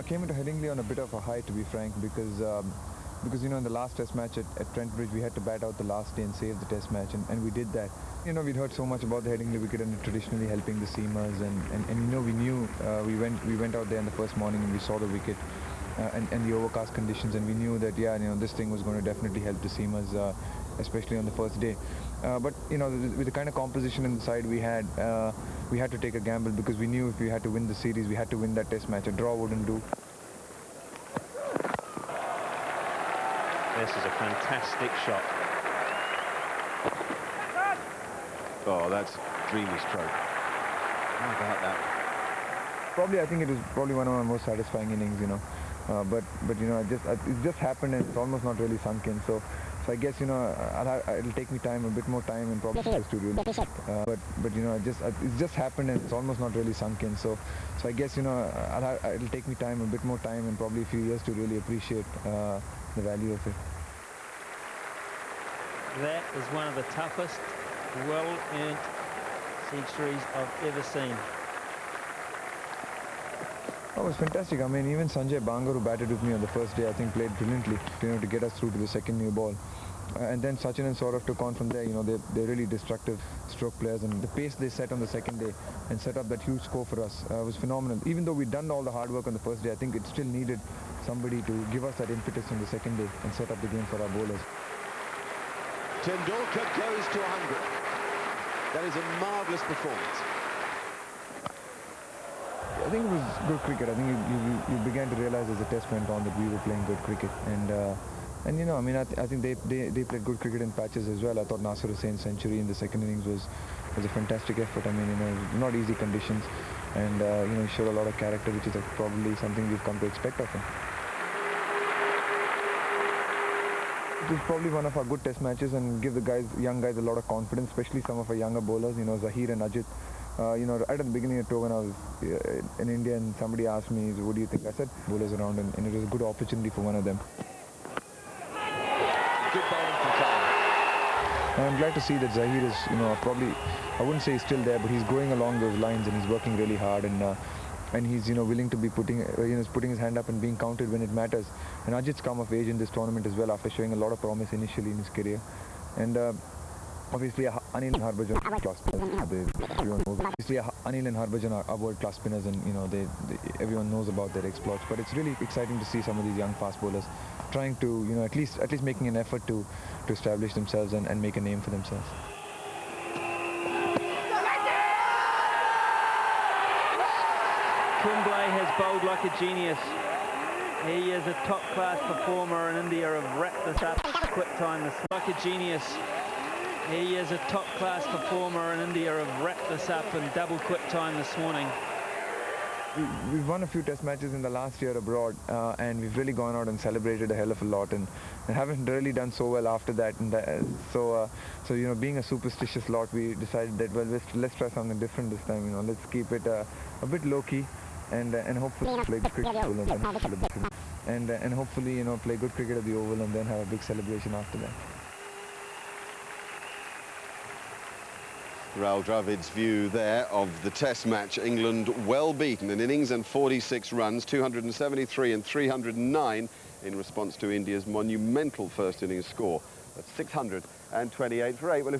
I came into Headingley on a bit of a high, to be frank, because in the last Test match at Trent Bridge, we had to bat out the last day and save the Test match, and we did that. We'd heard so much about the Headingley wicket and traditionally helping the seamers, and we knew we went out there in the first morning and we saw the wicket and the overcast conditions, and we knew that this thing was going to definitely help the seamers, especially on the first day. But with the kind of composition in the side we had to take a gamble, because we knew if we had to win the series, we had to win that Test match. A draw wouldn't do. This is a fantastic shot. Oh, that's dreamy stroke. How about that? I think it was probably one of my most satisfying innings, but it just happened, and it's almost not really sunk in. So I guess it'll take me a bit more time, and probably to really. It just happened, and it's almost not really sunk in. So I guess it'll take me a bit more time, and probably a few years to really appreciate the value of it. That is one of the toughest, well-earned centuries I've ever seen. Oh, it was fantastic. I mean, even Sanjay Bangar, who batted with me on the first day, I think played brilliantly, to get us through to the second new ball. And then Sachin and Sourav took on from there. They're really destructive stroke players, and the pace they set on the second day and set up that huge score for us was phenomenal. Even though we'd done all the hard work on the first day, I think it still needed somebody to give us that impetus on the second day and set up the game for our bowlers. Tendulakar goes to 100. That is a marvellous performance. I think it was good cricket. I think you began to realize as the Test went on that we were playing good cricket, I think they played good cricket in patches as well. I thought Nasser Hussein's century in the second innings was a fantastic effort. I mean, not easy conditions, and he showed a lot of character, which is probably something we've come to expect of him. It was probably one of our good Test matches, and give the young guys a lot of confidence, especially some of our younger bowlers, Zahir and Ajit. Right at the beginning of the tour, when I was in India, and somebody asked me, what do you think? I said bowlers around, and it was a good opportunity for one of them. Good bowling from Khan. I'm glad to see that Zahir is, probably, I wouldn't say he's still there, but he's going along those lines, and he's working really hard, and he's, willing to be putting his hand up and being counted when it matters. And Ajit's come of age in this tournament as well, after showing a lot of promise initially in his career. And obviously, Anil and Harbhajan are class spinners. Obviously, Anil and Harbhajan are world-class spinners, and everyone knows about their exploits. But it's really exciting to see some of these young fast bowlers trying to, at least making an effort to establish themselves and make a name for themselves. Ganguly has bowled like a genius. He is a top-class performer, and India have wrapped this up quick time. This like a genius. He is a top-class performer, and India have wrapped this up in double quick time this morning. We've won a few Test matches in the last year abroad, and we've really gone out and celebrated a hell of a lot, and haven't really done so well after that. And so being a superstitious lot, we decided that, well, let's try something different this time. Let's keep it a bit low-key, and hopefully play good cricket and hopefully play good cricket at the Oval, and then have a big celebration after that. Rahul Dravid's view there of the Test match. England well beaten in innings and 46 runs, 273 and 309 in response to India's monumental first innings score. That's 628 for 8. Well, if